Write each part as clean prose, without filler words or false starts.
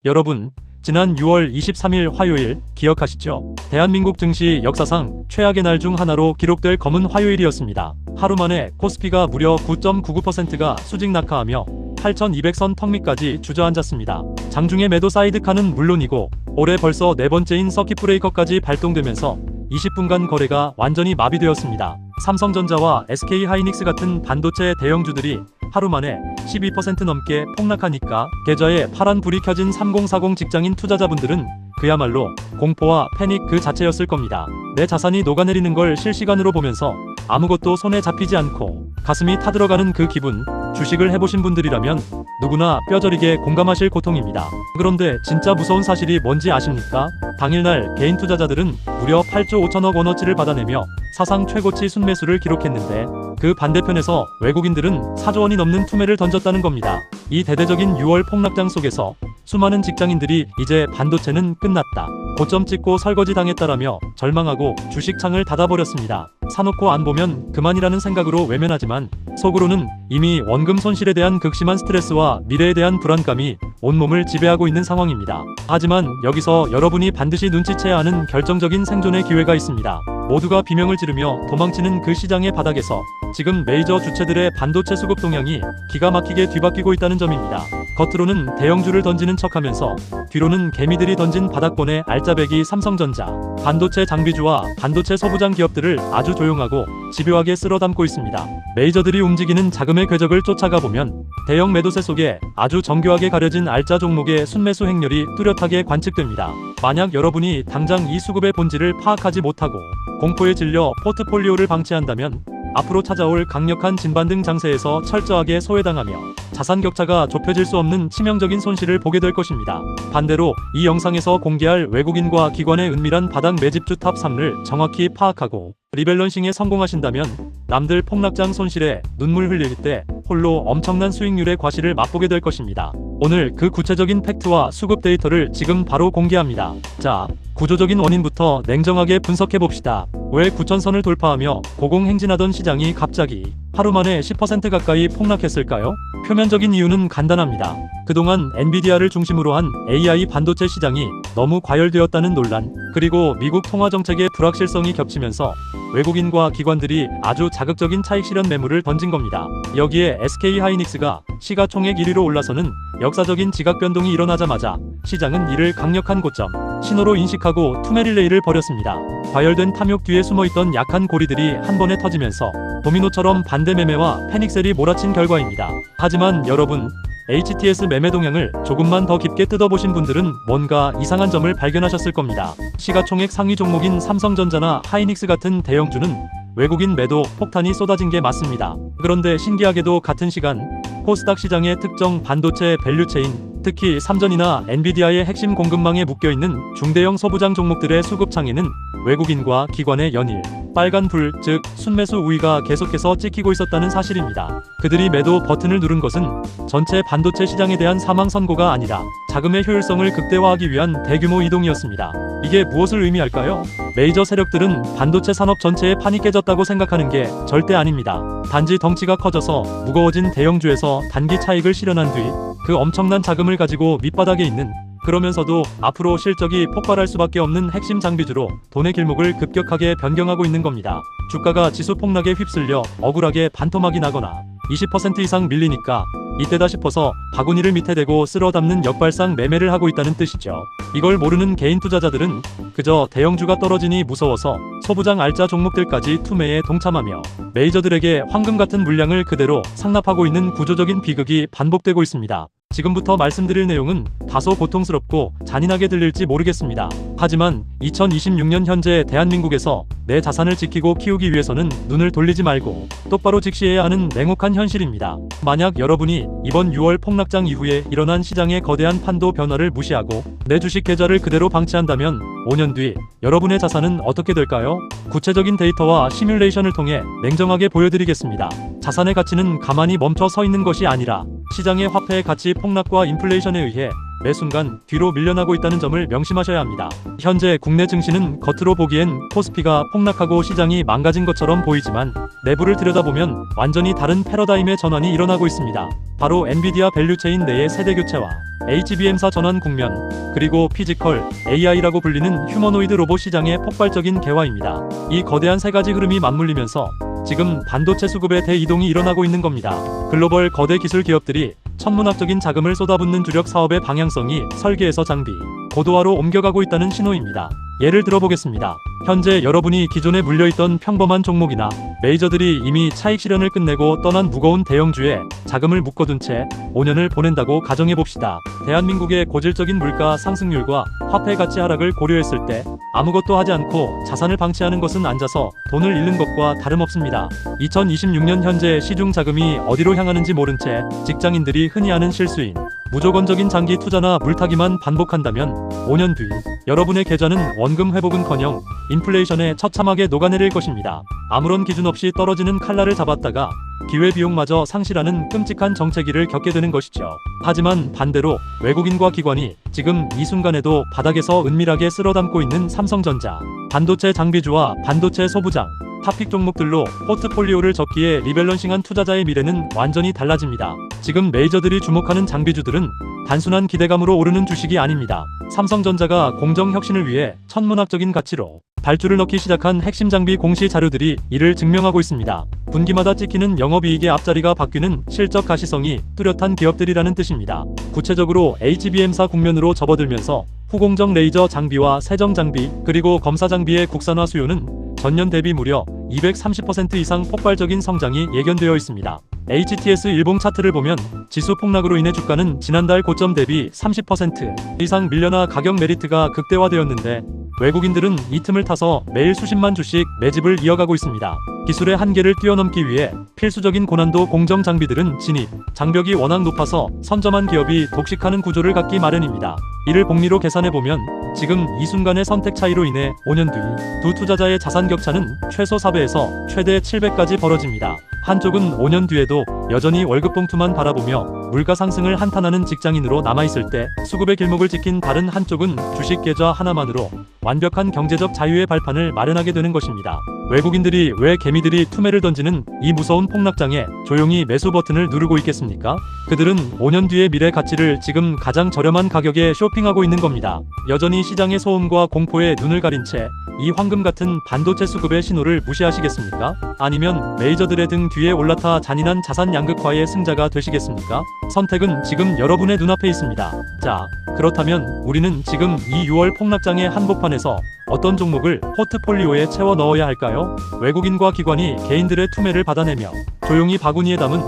여러분, 지난 6월 23일 화요일 기억하시죠? 대한민국 증시 역사상 최악의 날 중 하나로 기록될 검은 화요일이었습니다. 하루 만에 코스피가 무려 9.99%가 수직 낙하하며 8,200선 턱 밑까지 주저앉았습니다. 장중의 매도 사이드카는 물론이고 올해 벌써 네 번째인 서킷 브레이커까지 발동되면서 20분간 거래가 완전히 마비되었습니다. 삼성전자와 SK하이닉스 같은 반도체 대형주들이 하루 만에 12% 넘게 폭락하니까 계좌에 파란 불이 켜진 3040 직장인 투자자분들은 그야말로 공포와 패닉 그 자체였을 겁니다. 내 자산이 녹아내리는 걸 실시간으로 보면서 아무것도 손에 잡히지 않고 가슴이 타들어가는 그 기분, 주식을 해보신 분들이라면 누구나 뼈저리게 공감하실 고통입니다. 그런데 진짜 무서운 사실이 뭔지 아십니까? 당일날 개인 투자자들은 무려 8조 5천억 원어치를 받아내며 사상 최고치 순매수를 기록했는데 그 반대편에서 외국인들은 4조 원이 넘는 투매를 던졌다는 겁니다. 이 대대적인 6월 폭락장 속에서 수많은 직장인들이 이제 반도체는 끝났다, 고점 찍고 설거지 당했다라며 절망하고 주식창을 닫아버렸습니다. 사놓고 안 보면 그만이라는 생각으로 외면하지만 속으로는 이미 원금 손실에 대한 극심한 스트레스와 미래에 대한 불안감이 온몸을 지배하고 있는 상황입니다. 하지만 여기서 여러분이 반드시 눈치채야 하는 결정적인 생존의 기회가 있습니다. 모두가 비명을 지르며 도망치는 그 시장의 바닥에서 지금 메이저 주체들의 반도체 수급 동향이 기가 막히게 뒤바뀌고 있다는 점입니다. 겉으로는 대형주를 던지는 척하면서 뒤로는 개미들이 던진 바닥권의 알짜배기 삼성전자, 반도체 장비주와 반도체 소부장 기업들을 아주 조용하고 집요하게 쓸어담고 있습니다. 메이저들이 움직이는 자금의 궤적을 쫓아가 보면 대형 매도세 속에 아주 정교하게 가려진 알짜 종목의 순매수 행렬이 뚜렷하게 관측됩니다. 만약 여러분이 당장 이 수급의 본질을 파악하지 못하고 공포에 질려 포트폴리오를 방치한다면 앞으로 찾아올 강력한 진반등 장세에서 철저하게 소외당하며 자산 격차가 좁혀질 수 없는 치명적인 손실을 보게 될 것입니다. 반대로 이 영상에서 공개할 외국인과 기관의 은밀한 바닥 매집주 탑 3를 정확히 파악하고 리밸런싱에 성공하신다면 남들 폭락장 손실에 눈물 흘릴 때 홀로 엄청난 수익률의 과실을 맛보게 될 것입니다. 오늘 그 구체적인 팩트와 수급 데이터를 지금 바로 공개합니다. 자, 구조적인 원인부터 냉정하게 분석해봅시다. 왜 9천선을 돌파하며 고공행진하던 시장이 갑자기 하루 만에 10% 가까이 폭락했을까요? 표면적인 이유는 간단합니다. 그동안 엔비디아를 중심으로 한 AI 반도체 시장이 너무 과열되었다는 논란, 그리고 미국 통화정책의 불확실성이 겹치면서 외국인과 기관들이 아주 자극적인 차익 실현 매물을 던진 겁니다. 여기에 SK하이닉스가 시가총액 1위로 올라서는 역사적인 지각 변동이 일어나자마자 시장은 이를 강력한 고점 신호로 인식하고 투매 릴레이를 벌였습니다. 과열된 탐욕 뒤에 숨어있던 약한 고리들이 한 번에 터지면서 도미노처럼 반대 매매와 패닉셀이 몰아친 결과입니다. 하지만 여러분, HTS 매매 동향을 조금만 더 깊게 뜯어보신 분들은 뭔가 이상한 점을 발견하셨을 겁니다. 시가총액 상위 종목인 삼성전자나 하이닉스 같은 대형주는 외국인 매도 폭탄이 쏟아진 게 맞습니다. 그런데 신기하게도 같은 시간 코스닥 시장의 특정 반도체 밸류체인, 특히 삼전이나 엔비디아의 핵심 공급망에 묶여있는 중대형 소부장 종목들의 수급창에는 외국인과 기관의 연일 빨간불, 즉 순매수 우위가 계속해서 찍히고 있었다는 사실입니다. 그들이 매도 버튼을 누른 것은 전체 반도체 시장에 대한 사망 선고가 아니라 자금의 효율성을 극대화하기 위한 대규모 이동이었습니다. 이게 무엇을 의미할까요? 메이저 세력들은 반도체 산업 전체에 판이 깨졌다고 생각하는 게 절대 아닙니다. 단지 덩치가 커져서 무거워진 대형주에서 단기 차익을 실현한 뒤 그 엄청난 자금을 가지고 밑바닥에 있는, 그러면서도 앞으로 실적이 폭발할 수밖에 없는 핵심 장비주로 돈의 길목을 급격하게 변경하고 있는 겁니다. 주가가 지수 폭락에 휩쓸려 억울하게 반토막이 나거나 20% 이상 밀리니까 이때다 싶어서 바구니를 밑에 대고 쓸어담는 역발상 매매를 하고 있다는 뜻이죠. 이걸 모르는 개인 투자자들은 그저 대형주가 떨어지니 무서워서 소부장 알짜 종목들까지 투매에 동참하며 메이저들에게 황금 같은 물량을 그대로 상납하고 있는 구조적인 비극이 반복되고 있습니다. 지금부터 말씀드릴 내용은 다소 고통스럽고 잔인하게 들릴지 모르겠습니다. 하지만 2026년 현재 대한민국에서 내 자산을 지키고 키우기 위해서는 눈을 돌리지 말고 똑바로 직시해야 하는 냉혹한 현실입니다. 만약 여러분이 이번 6월 폭락장 이후에 일어난 시장의 거대한 판도 변화를 무시하고 내 주식 계좌를 그대로 방치한다면 5년 뒤 여러분의 자산은 어떻게 될까요? 구체적인 데이터와 시뮬레이션을 통해 냉정하게 보여드리겠습니다. 자산의 가치는 가만히 멈춰 서 있는 것이 아니라 시장의 화폐의 가치 폭락과 인플레이션에 의해 매 순간 뒤로 밀려나고 있다는 점을 명심하셔야 합니다. 현재 국내 증시는 겉으로 보기엔 코스피가 폭락하고 시장이 망가진 것처럼 보이지만 내부를 들여다보면 완전히 다른 패러다임의 전환이 일어나고 있습니다. 바로 엔비디아 밸류체인 내의 세대 교체와 HBM사 전환 국면, 그리고 피지컬 AI라고 불리는 휴머노이드 로봇 시장의 폭발적인 개화입니다. 이 거대한 세 가지 흐름이 맞물리면서 지금 반도체 수급의 대이동이 일어나고 있는 겁니다. 글로벌 거대 기술 기업들이 천문학적인 자금을 쏟아붓는 주력 사업의 방향성이 설계에서 장비, 고도화로 옮겨가고 있다는 신호입니다. 예를 들어보겠습니다. 현재 여러분이 기존에 물려있던 평범한 종목이나 메이저들이 이미 차익 실현을 끝내고 떠난 무거운 대형주에 자금을 묶어둔 채 5년을 보낸다고 가정해봅시다. 대한민국의 고질적인 물가 상승률과 화폐 가치 하락을 고려했을 때 아무것도 하지 않고 자산을 방치하는 것은 앉아서 돈을 잃는 것과 다름없습니다. 2026년 현재 시중 자금이 어디로 향하는지 모른 채 직장인들이 흔히 하는 실수인 무조건적인 장기 투자나 물타기만 반복한다면 5년 뒤 여러분의 계좌는 원금 회복은커녕 인플레이션에 처참하게 녹아내릴 것입니다. 아무런 기준 없이 떨어지는 칼날을 잡았다가 기회비용마저 상실하는 끔찍한 정체기를 겪게 되는 것이죠. 하지만 반대로 외국인과 기관이 지금 이 순간에도 바닥에서 은밀하게 쓸어담고 있는 삼성전자, 반도체 장비주와 반도체 소부장, 탑픽 종목들로 포트폴리오를 접기에 리밸런싱한 투자자의 미래는 완전히 달라집니다. 지금 메이저들이 주목하는 장비주들은 단순한 기대감으로 오르는 주식이 아닙니다. 삼성전자가 공정혁신을 위해 천문학적인 가치로 발주를 넣기 시작한 핵심 장비 공시 자료들이 이를 증명하고 있습니다. 분기마다 찍히는 영업이익의 앞자리가 바뀌는 실적 가시성이 뚜렷한 기업들이라는 뜻입니다. 구체적으로 HBM사 국면으로 접어들면서 후공정 레이저 장비와 세정 장비, 그리고 검사 장비의 국산화 수요는 전년 대비 무려 230% 이상 폭발적인 성장이 예견되어 있습니다. HTS 일봉 차트를 보면 지수 폭락으로 인해 주가는 지난달 고점 대비 30% 이상 밀려나 가격 메리트가 극대화되었는데 외국인들은 이 틈을 타서 매일 수십만 주씩 매집을 이어가고 있습니다. 기술의 한계를 뛰어넘기 위해 필수적인 고난도 공정 장비들은 진입, 장벽이 워낙 높아서 선점한 기업이 독식하는 구조를 갖기 마련입니다. 이를 복리로 계산해보면 지금 이 순간의 선택 차이로 인해 5년 뒤 두 투자자의 자산 격차는 최소 4배에서 최대 7배까지 벌어집니다. 한쪽은 5년 뒤에도 여전히 월급 봉투만 바라보며 물가 상승을 한탄하는 직장인으로 남아있을 때 수급의 길목을 지킨 다른 한쪽은 주식 계좌 하나만으로 완벽한 경제적 자유의 발판을 마련하게 되는 것입니다. 외국인들이 왜 개미들이 투매를 던지는 이 무서운 폭락장에 조용히 매수 버튼을 누르고 있겠습니까? 그들은 5년 뒤의 미래 가치를 지금 가장 저렴한 가격에 쇼핑하고 있는 겁니다. 여전히 시장의 소음과 공포에 눈을 가린 채 이 황금 같은 반도체 수급의 신호를 무시하시겠습니까? 아니면 메이저들의 등 뒤에 올라타 잔인한 자산 양극화의 승자가 되시겠습니까? 선택은 지금 여러분의 눈앞에 있습니다. 자, 그렇다면 우리는 지금 이 6월 폭락장의 한복판에서 어떤 종목을 포트폴리오에 채워 넣어야 할까요? 외국인과 기관이 개인들의 투매를 받아내며 조용히 바구니에 담은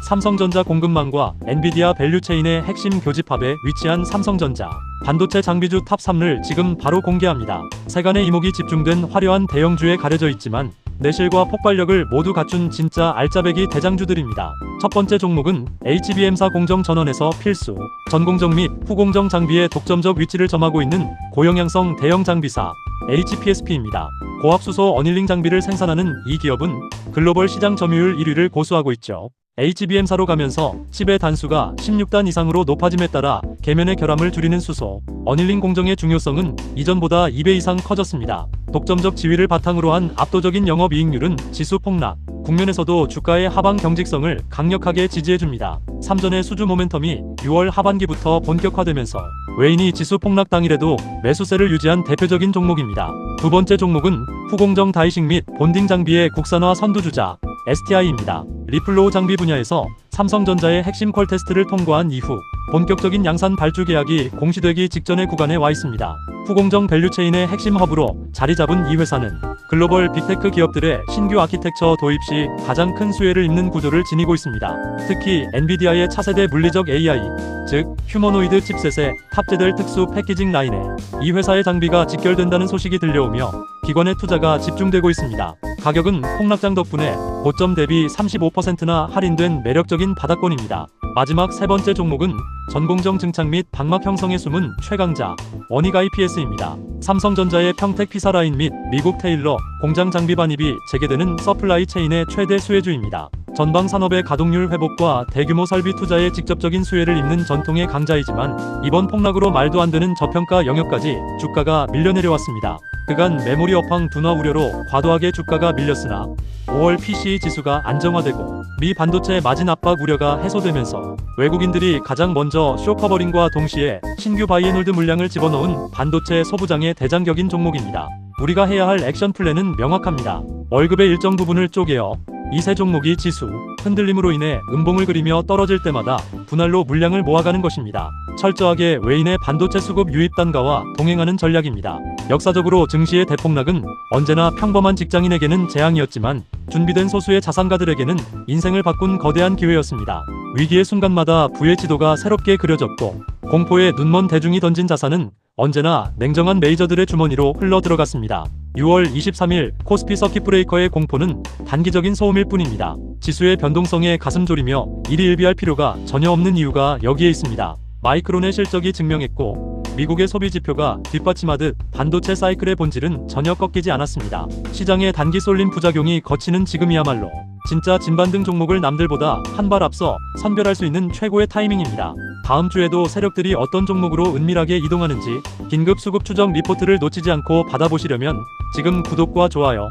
삼성전자 공급망과 엔비디아 밸류체인의 핵심 교집합에 위치한 삼성전자 반도체 장비주 탑 3를 지금 바로 공개합니다. 세간의 이목이 집중된 화려한 대형주에 가려져 있지만 내실과 폭발력을 모두 갖춘 진짜 알짜배기 대장주들입니다. 첫 번째 종목은 HBM사 공정 전원에서 필수, 전공정 및 후공정 장비의 독점적 위치를 점하고 있는 고영양성 대형 장비사 HPSP입니다. 고압수소 어닐링 장비를 생산하는 이 기업은 글로벌 시장 점유율 1위를 고수하고 있죠. HBM사로 가면서 칩의 단수가 16단 이상으로 높아짐에 따라 계면의 결함을 줄이는 수소, 어닐링 공정의 중요성은 이전보다 2배 이상 커졌습니다. 독점적 지위를 바탕으로 한 압도적인 영업이익률은 지수 폭락 국면에서도 주가의 하방 경직성을 강력하게 지지해줍니다. 삼전의 수주 모멘텀이 6월 하반기부터 본격화되면서 외인이 지수 폭락 당일에도 매수세를 유지한 대표적인 종목입니다. 두 번째 종목은 후공정 다이식 및 본딩 장비의 국산화 선두주자 STI입니다. 리플로우 장비 분야에서 삼성전자의 핵심 퀄 테스트를 통과한 이후 본격적인 양산 발주 계약이 공시되기 직전의 구간에 와 있습니다. 후공정 밸류체인의 핵심 허브로 자리 잡은 이 회사는 글로벌 빅테크 기업들의 신규 아키텍처 도입 시 가장 큰 수혜를 입는 구조를 지니고 있습니다. 특히 엔비디아의 차세대 물리적 AI, 즉 휴머노이드 칩셋에 탑재될 특수 패키징 라인에 이 회사의 장비가 직결된다는 소식이 들려오며 기관의 투자가 집중되고 있습니다. 가격은 폭락장 덕분에 고점 대비 35%나 할인된 매력적인 바닥권입니다. 마지막 세 번째 종목은 전공정 증착 및 방막 형성에 숨은 최강자 원익 IPS입니다. 삼성전자의 평택 피사 라인 및 미국 테일러 공장 장비 반입이 재개되는 서플라이 체인의 최대 수혜주입니다. 전방 산업의 가동률 회복과 대규모 설비 투자에 직접적인 수혜를 입는 전통의 강자이지만 이번 폭락으로 말도 안 되는 저평가 영역까지 주가가 밀려 내려왔습니다. 그간 메모리 업황 둔화 우려로 과도하게 주가가 밀렸으나 5월 PCE 지수가 안정화되고 미 반도체 마진 압박 우려가 해소되면서 외국인들이 가장 먼저 쇼커버링과 동시에 신규 바이앤홀드 물량을 집어넣은 반도체 소부장의 대장격인 종목입니다. 우리가 해야 할 액션 플랜은 명확합니다. 월급의 일정 부분을 쪼개어 이 세 종목이 지수 흔들림으로 인해 음봉을 그리며 떨어질 때마다 분할로 물량을 모아가는 것입니다. 철저하게 외인의 반도체 수급 유입 단가와 동행하는 전략입니다. 역사적으로 증시의 대폭락은 언제나 평범한 직장인에게는 재앙이었지만 준비된 소수의 자산가들에게는 인생을 바꾼 거대한 기회였습니다. 위기의 순간마다 부의 지도가 새롭게 그려졌고 공포에 눈먼 대중이 던진 자산은 언제나 냉정한 메이저들의 주머니로 흘러 들어갔습니다. 6월 23일 코스피 서킷 브레이커의 공포는 단기적인 소음일 뿐입니다. 지수의 변동성에 가슴 졸이며 일희일비할 필요가 전혀 없는 이유가 여기에 있습니다. 마이크론의 실적이 증명했고 미국의 소비 지표가 뒷받침하듯 반도체 사이클의 본질은 전혀 꺾이지 않았습니다. 시장의 단기 쏠림 부작용이 거치는 지금이야말로 진짜 진반등 종목을 남들보다 한 발 앞서 선별할 수 있는 최고의 타이밍입니다. 다음 주에도 세력들이 어떤 종목으로 은밀하게 이동하는지 긴급 수급 추적 리포트를 놓치지 않고 받아보시려면 지금 구독과 좋아요,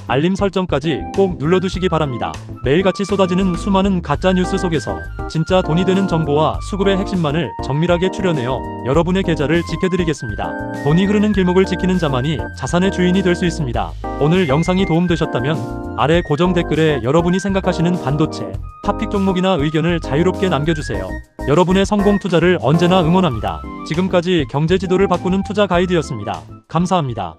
알림 설정까지 꼭 눌러두시기 바랍니다. 매일같이 쏟아지는 수많은 가짜 뉴스 속에서 진짜 돈이 되는 정보와 수급의 핵심만을 정밀하게 추려내어 여러분의 계좌를 지켜드리겠습니다. 돈이 흐르는 길목을 지키는 자만이 자산의 주인이 될 수 있습니다. 오늘 영상이 도움되셨다면 아래 고정 댓글에 여러분이 생각하시는 반도체, 탑픽 종목이나 의견을 자유롭게 남겨주세요. 여러분의 성공 투자를 언제나 응원합니다. 지금까지 경제지도를 바꾸는 투자 가이드였습니다. 감사합니다.